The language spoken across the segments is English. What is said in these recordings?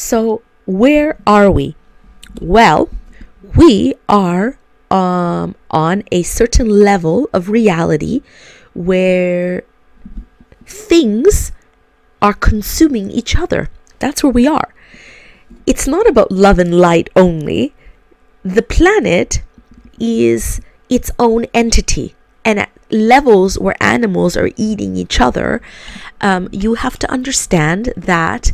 So where are we? Well, we are on a certain level of reality where things are consuming each other. That's where we are. It's not about love and light only. The planet is its own entity, and at levels where animals are eating each other, you have to understand that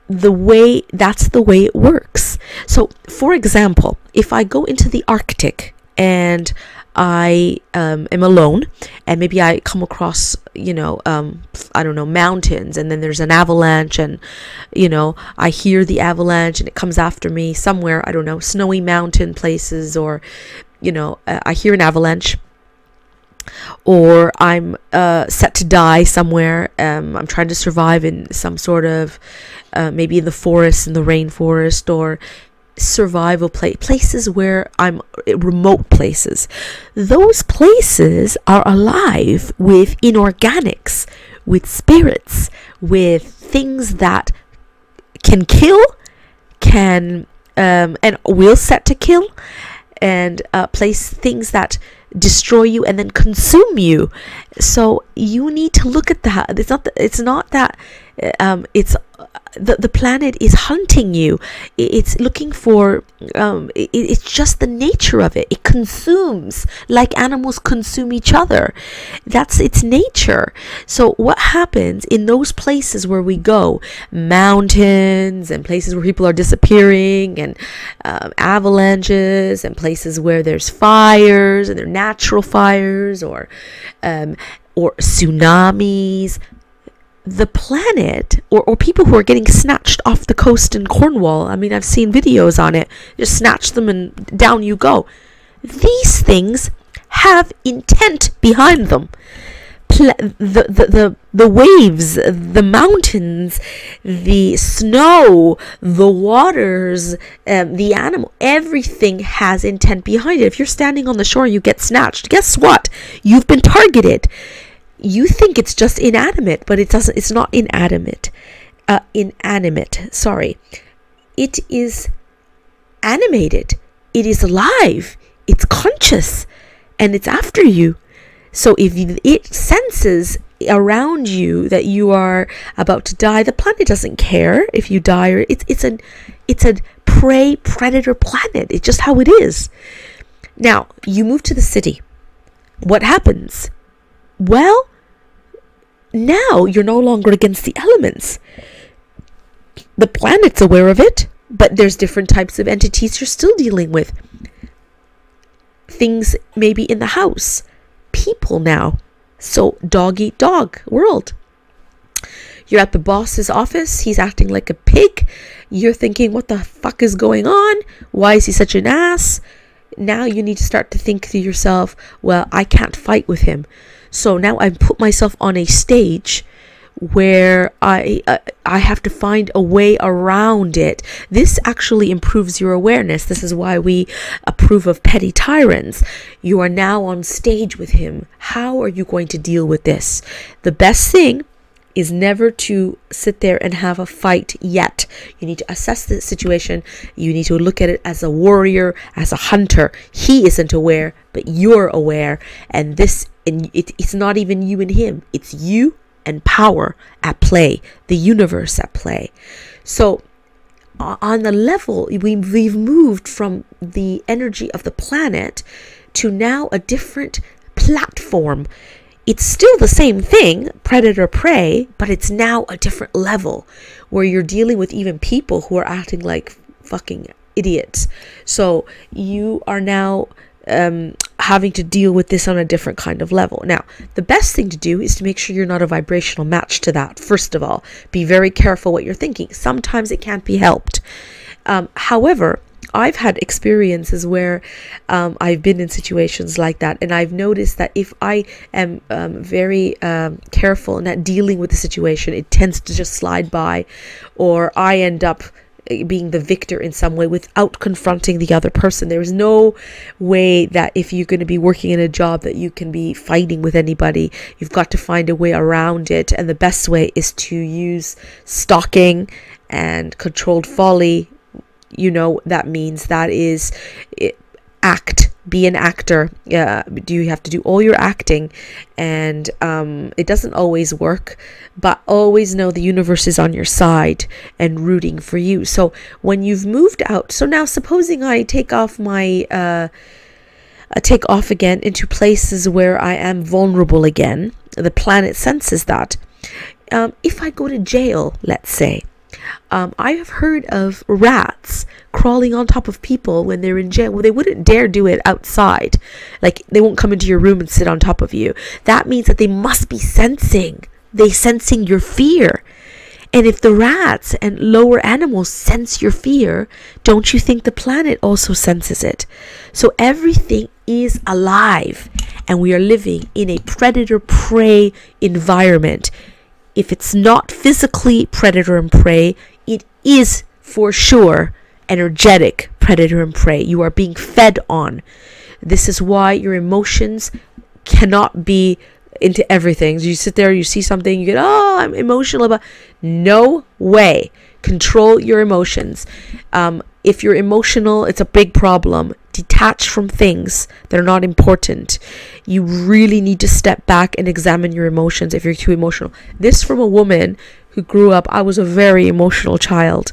that's the way it works. So, for example, if I go into the Arctic and I am alone, and maybe I come across, I don't know, mountains, and then there's an avalanche, and, I hear the avalanche and it comes after me somewhere, I don't know, snowy mountain places, or, I hear an avalanche, or I'm set to die somewhere. I'm trying to survive in some sort of, maybe in the forest, in the rainforest, or survival places where I'm remote places. Those places are alive with inorganics, with spirits, with things that can kill, and will set to kill, and place things that destroy you and then consume you. So you need to look at that. It's not that the planet is hunting you. It's looking for, it's just the nature of it. It consumes like animals consume each other. That's its nature. So what happens in those places where we go, mountains and places where people are disappearing, and avalanches, and places where there's fires, and they're natural fires, or tsunamis, the planet, or people who are getting snatched off the coast in Cornwall. I mean, I've seen videos on it. Just snatch them and down you go. These things have intent behind them. The waves, the mountains, the snow, the waters, the animal, everything has intent behind it. If you're standing on the shore and you get snatched, guess what? You've been targeted. You think it's just inanimate, but it doesn't. It's not inanimate. Sorry. It is animated. It is alive. It's conscious, and it's after you. So if it senses around you that you are about to die, the planet doesn't care if you die, or it's a prey predator planet. It's just how it is. Now you move to the city. What happens? Well, now you're no longer against the elements. The planet's aware of it, but there's different types of entities you're still dealing with. Things maybe in the house. People now. So dog eat dog world. You're at the boss's office. He's acting like a pig. You're thinking, what the fuck is going on? Why is he such an ass? Now you need to start to think to yourself, well, I can't fight with him. So now I've put myself on a stage where I have to find a way around it. This actually improves your awareness. This is why we approve of petty tyrants. You are now on stage with him. How are you going to deal with this? The best thing is never to sit there and have a fight yet. You need to assess the situation. You need to look at it as a warrior, as a hunter. He isn't aware, but you're aware. And it's not even you and him. It's you and power at play, the universe at play. So on the level, we've moved from the energy of the planet to now a different platform. It's still the same thing, predator prey, but it's now a different level where you're dealing with even people who are acting like fucking idiots. So you are now having to deal with this on a different kind of level. Now, the best thing to do is to make sure you're not a vibrational match to that. First of all, be very careful what you're thinking. Sometimes it can't be helped. However, I've had experiences where I've been in situations like that, and I've noticed that if I am very careful in not dealing with the situation, it tends to just slide by, or I end up being the victor in some way without confronting the other person. There is no way that if you're going to be working in a job that you can be fighting with anybody. You've got to find a way around it, and the best way is to use stalking and controlled folly. You know, that means that is be an actor. You have to do all your acting, and it doesn't always work, but always know the universe is on your side and rooting for you. So when you've moved out, so now supposing I take off again into places where I am vulnerable again, the planet senses that. If I go to jail, let's say, I have heard of rats crawling on top of people when they're in jail. Well, they wouldn't dare do it outside. Like, they won't come into your room and sit on top of you. That means that they must be sensing your fear. And if the rats and lower animals sense your fear, don't you think the planet also senses it? So everything is alive, and we are living in a predator-prey environment. If it's not physically predator and prey, it is for sure energetic predator and prey. You are being fed on. This is why your emotions cannot be into everything. So you sit there, you see something, you get, oh, I'm emotional about. No way. Control your emotions. If you're emotional, it's a big problem. Detach from things that are not important. You really need to step back and examine your emotions if you're too emotional. This from a woman who grew up, I was a very emotional child.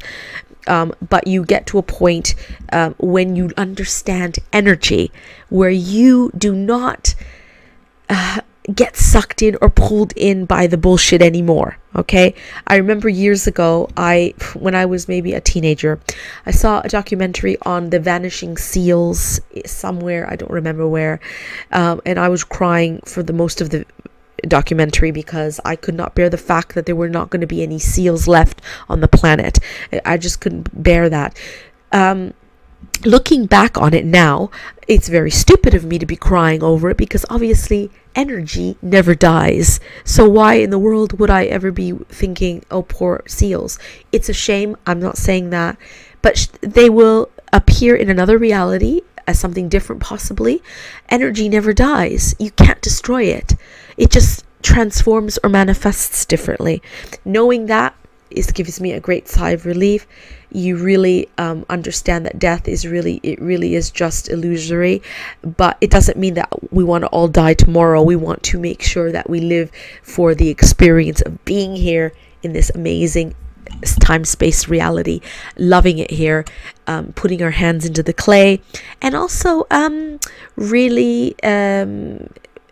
But you get to a point when you understand energy, where you do not get sucked in or pulled in by the bullshit anymore. Okay, I remember years ago, when I was maybe a teenager, I saw a documentary on the vanishing seals somewhere, I don't remember where, and I was crying for the most of the documentary because I could not bear the fact that there were not going to be any seals left on the planet. I just couldn't bear that. Looking back on it now, it's very stupid of me to be crying over it, because obviously energy never dies. So why in the world would I ever be thinking, oh, poor seals? It's a shame. I'm not saying that, but they will appear in another reality as something different, possibly. Energy never dies. You can't destroy it. It just transforms or manifests differently. Knowing that gives me a great sigh of relief. You really understand that death is really is just illusory, but it doesn't mean that we want to all die tomorrow. We want to make sure that we live for the experience of being here in this amazing time-space reality, loving it here, putting our hands into the clay, and also really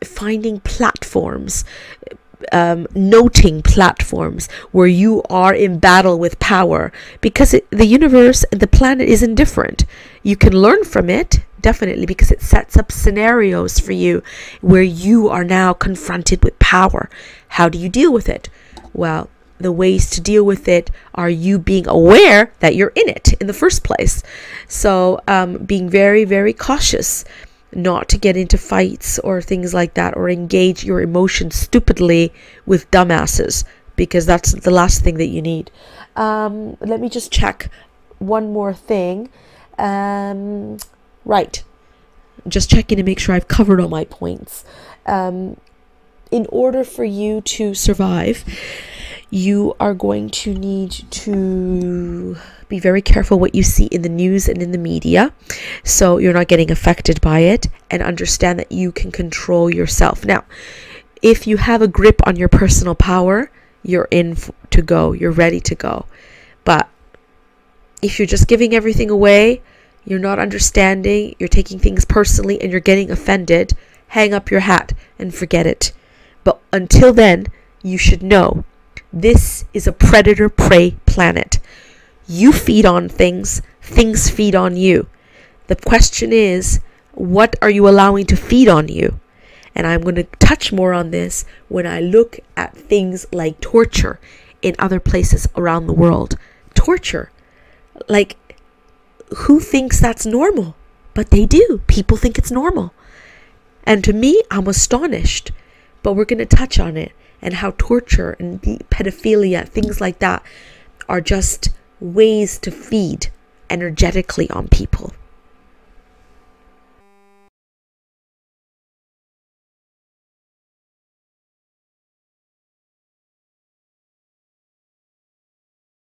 finding platforms, noting platforms where you are in battle with power, because the universe and the planet is indifferent. You can learn from it, definitely, because it sets up scenarios for you where you are now confronted with power. How do you deal with it? Well, the ways to deal with it are you being aware that you're in it in the first place. So being very, very cautious not to get into fights or things like that, or engage your emotions stupidly with dumbasses, because that's the last thing that you need. Let me just check one more thing. Right, just checking to make sure I've covered all my points. In order for you to survive, you are going to need to be very careful what you see in the news and in the media, so you're not getting affected by it, and understand that you can control yourself. Now, if you have a grip on your personal power, you're in to go, you're ready to go. But if you're just giving everything away, you're not understanding, you're taking things personally, and you're getting offended, hang up your hat and forget it. But until then, you should know this is a predator-prey planet. You feed on things, things feed on you. The question is, what are you allowing to feed on you? And I'm going to touch more on this when I look at things like torture in other places around the world. Torture. Like, who thinks that's normal? But they do. People think it's normal. And to me, I'm astonished. But we're going to touch on it, and how torture and pedophilia, things like that, are just ways to feed energetically on people.